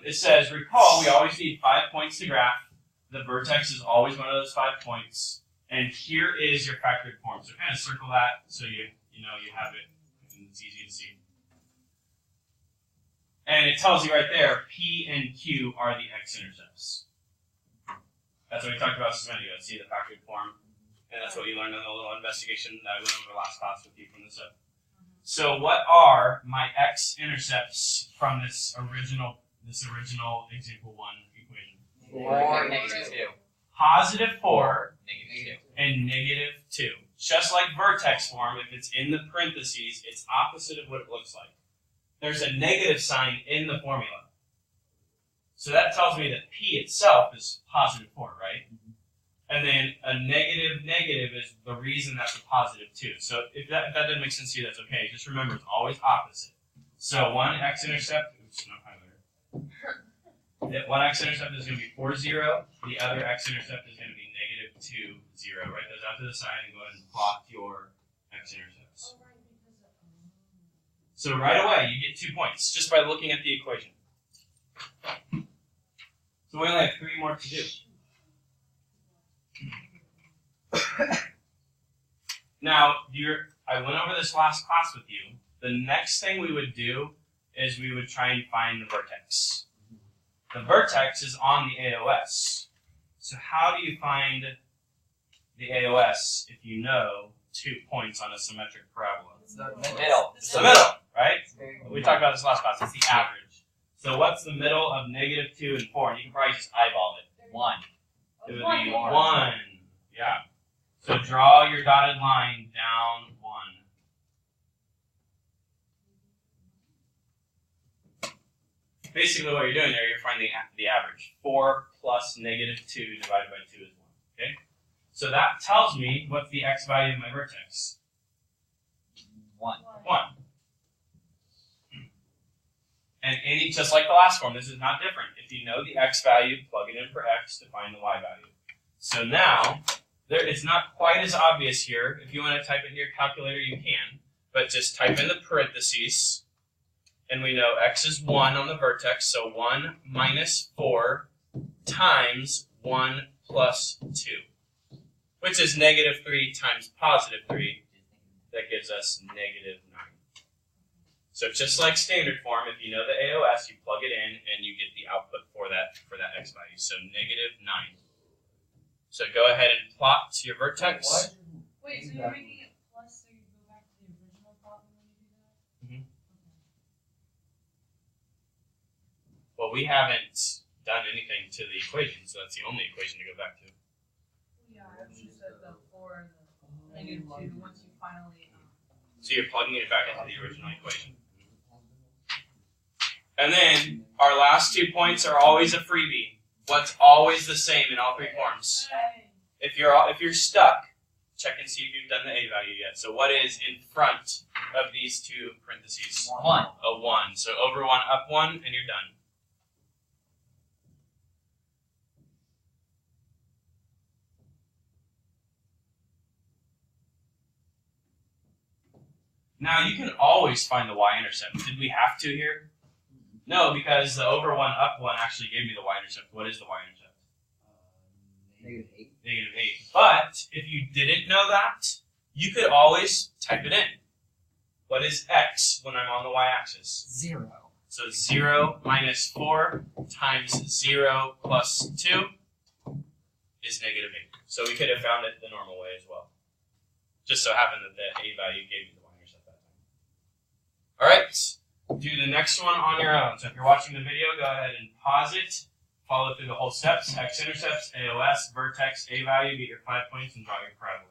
It says, recall, we always need 5 points to graph. The vertex is always one of those 5 points. And here is your factored form. So kind of circle that so you have it and it's easy to see. And it tells you right there, P and Q are the x-intercepts. That's what we talked about just a minute ago. See the factored form. And that's what you learned in the little investigation that I went over last class with you from this up. So what are my x-intercepts from this original example 1 equation? 4, negative 2. Positive 4 Negative 2. and negative 2. Just like vertex form, if it's in the parentheses, it's opposite of what it looks like. There's a negative sign in the formula. So that tells me that P itself is positive 4, right? And then a negative is the reason that's a positive 2. So if that doesn't make sense to you, that's okay. Just remember, it's always opposite. So one x-intercept, oops, no highlighter. One x-intercept is going to be 4, 0. The other x-intercept is going to be negative 2, 0. Write those out to the side and go ahead and plot your x-intercepts. So right away, you get 2 points just by looking at the equation. So we only have 3 more to do. Now, I went over this last class with you. The next thing we would do is we would try and find the vertex. The vertex is on the AOS. So how do you find the AOS if you know 2 points on a symmetric parabola? It's the middle. It's the middle, right? We talked about this last class. It's the average. So what's the middle of negative 2 and 4? And you can probably just eyeball it. 1. It would be 1. Yeah. So draw your dotted line down 1. Basically what you're doing there, you're finding the average. 4 plus negative 2 divided by 2 is 1. Okay? So that tells me what's the x value of my vertex. 1. 1. And just like the last form, this is not different. If you know the x value, plug it in for x to find the y value. So now, it's not quite as obvious here. If you want to type it in your calculator, you can. But just type in the parentheses. And we know x is 1 on the vertex. So 1 minus 4 times 1 plus 2. Which is negative 3 times positive 3. That gives us negative 9. So just like standard form, if you know the AOS, you plug it in and you get the output for that x value. So negative 9. So go ahead and plot your vertex. Wait, so you're making it plus, so you go back to the original problem when you do that? Well, we haven't done anything to the equation, so that's the only equation to go back to. Yeah, you said the 4 and the negative 2 once you finally... So you're plugging it back into the original equation. And then our last 2 points are always a freebie. What's always the same in all 3 forms? If you're stuck, check and see if you've done the a value yet. So what is in front of these 2 parentheses? 1. A 1. So over 1, up 1, and you're done. Now you can always find the y-intercept. Did we have to here? No, because the over 1, up 1 actually gave me the y-intercept. What is the y-intercept? Negative 8. Negative 8. But if you didn't know that, you could always type it in. What is x when I'm on the y-axis? 0. So 0 minus 4 times 0 plus 2 is negative 8. So we could have found it the normal way as well. Just so happened that the a value gave me the y-intercept that time. All right. Do the next one on your own. So if you're watching the video, go ahead and pause it. Follow through the whole steps. X-intercepts, AOS, vertex, A value, get your 5 points, and draw your parabola.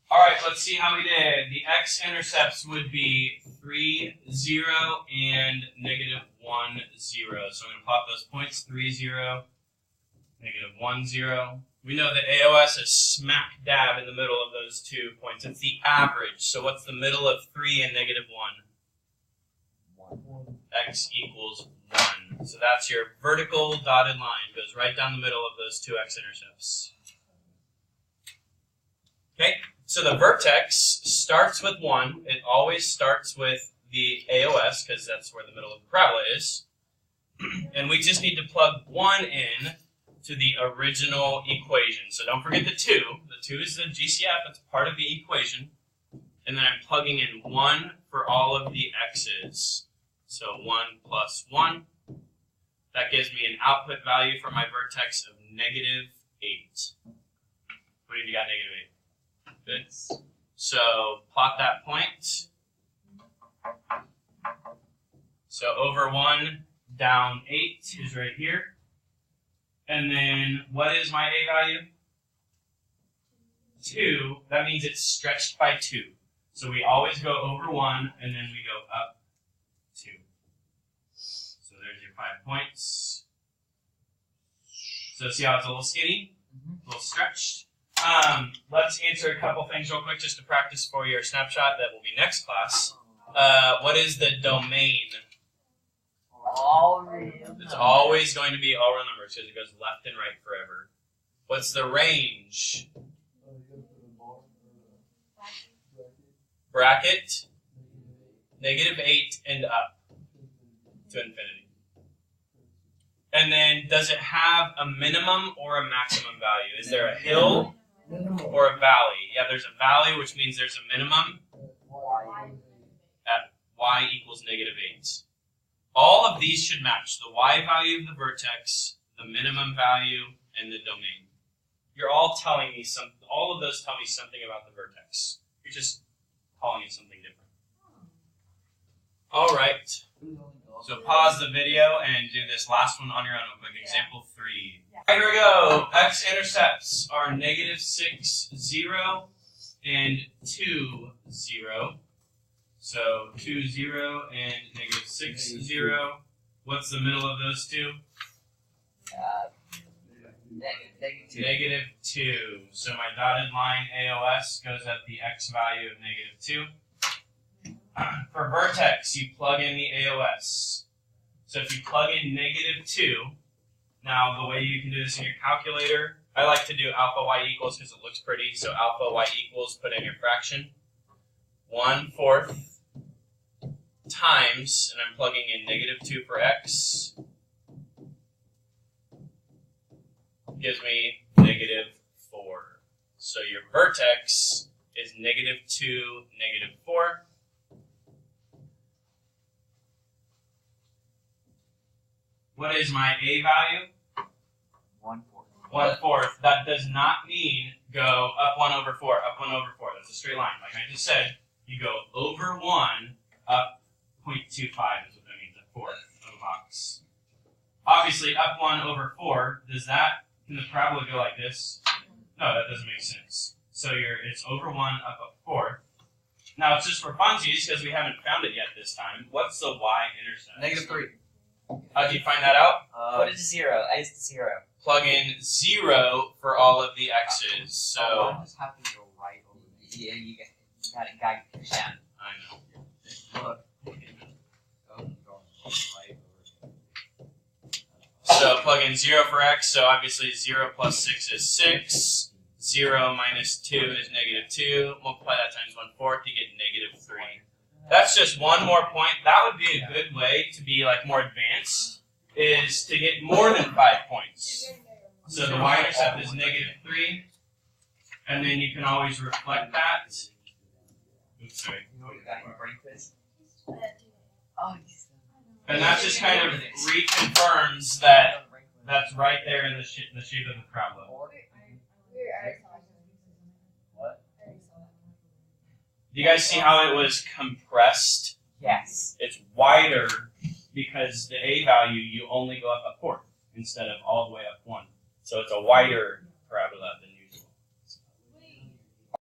All right, let's see how we did. The X-intercepts would be 3, 0, and negative 1, 0. So I'm going to plot those points, 3, 0, negative 1, 0. We know that AOS is smack dab in the middle of those 2 points. It's the average. So what's the middle of 3 and negative 1? X equals 1. So that's your vertical dotted line. Goes right down the middle of those 2 x-intercepts. Okay, so the vertex starts with 1. It always starts with the AOS because that's where the middle of the parabola is. And we just need to plug 1 in to the original equation. So don't forget the 2. The 2 is the GCF. It's part of the equation. And then I'm plugging in 1 for all of the x's. So 1 plus 1. That gives me an output value for my vertex of -8. What have you got, -8? Good. So plot that point. So over 1 down 8 is right here. And then what is my a value? 2. That means it's stretched by 2. So we always go over 1 and then we go up 2. So there's your 5 points. So see how it's a little skinny? A little stretched. Let's answer a couple things real quick just to practice for your snapshot that will be next class. What is the domain? All real. It's always going to be all real numbers because it goes left and right forever. What's the range? Bracket, -8 and up to infinity. And then does it have a minimum or a maximum value? Is there a hill or a valley? Yeah, there's a valley, which means there's a minimum at y equals -8. All of these should match. The y value of the vertex, the minimum value, and the domain. You're all telling me something. All of those tell me something about the vertex. You're just calling it something different. All right. So pause the video and do this last one on your own real quick. Example 3. All right, here we go. X-intercepts are -6, 0, and 2, 0. So 2, 0, and -6, 0. What's the middle of those two? -2. So my dotted line AOS goes at the x value of -2. For vertex, you plug in the AOS. So if you plug in -2, now the way you can do this in your calculator, I like to do alpha y equals because it looks pretty. So alpha y equals, put in your fraction, 1/4 times, and I'm plugging in -2 for x, gives me -4. So your vertex is -2, -4. What is my a value? 1/4. 1/4. That does not mean go up 1 over 4, up 1 over 4. That's a straight line. Like I just said, you go over 1, up 0.25 is what that means, a fourth of a box. Obviously, up 1 over 4, can the parabola go like this? No, that doesn't make sense. So it's over 1, up a fourth. Now, it's just for funsies, because we haven't found it yet this time. What's the y-intercept? -3. How do you find that out? Put it to 0. Add it to 0. Plug in 0 for all of the x's. So I just have to go right over there. Yeah, you got it. Got it. Down. I know. Look. So plug in 0 for x. So obviously 0 plus 6 is 6. 0 minus 2 is -2. Multiply that times 1/4, you get -3. That's just one more point. That would be a good way to be like more advanced, is to get more than 5 points. So the y-intercept is -3, and then you can always reflect that. Oops, sorry. You know what you got in your brain quiz? And that just kind of reconfirms that that's right there in the shape of the parabola. What? Do you guys see how it was compressed? Yes. It's wider because the a value, you only go up a fourth instead of all the way up 1. So it's a wider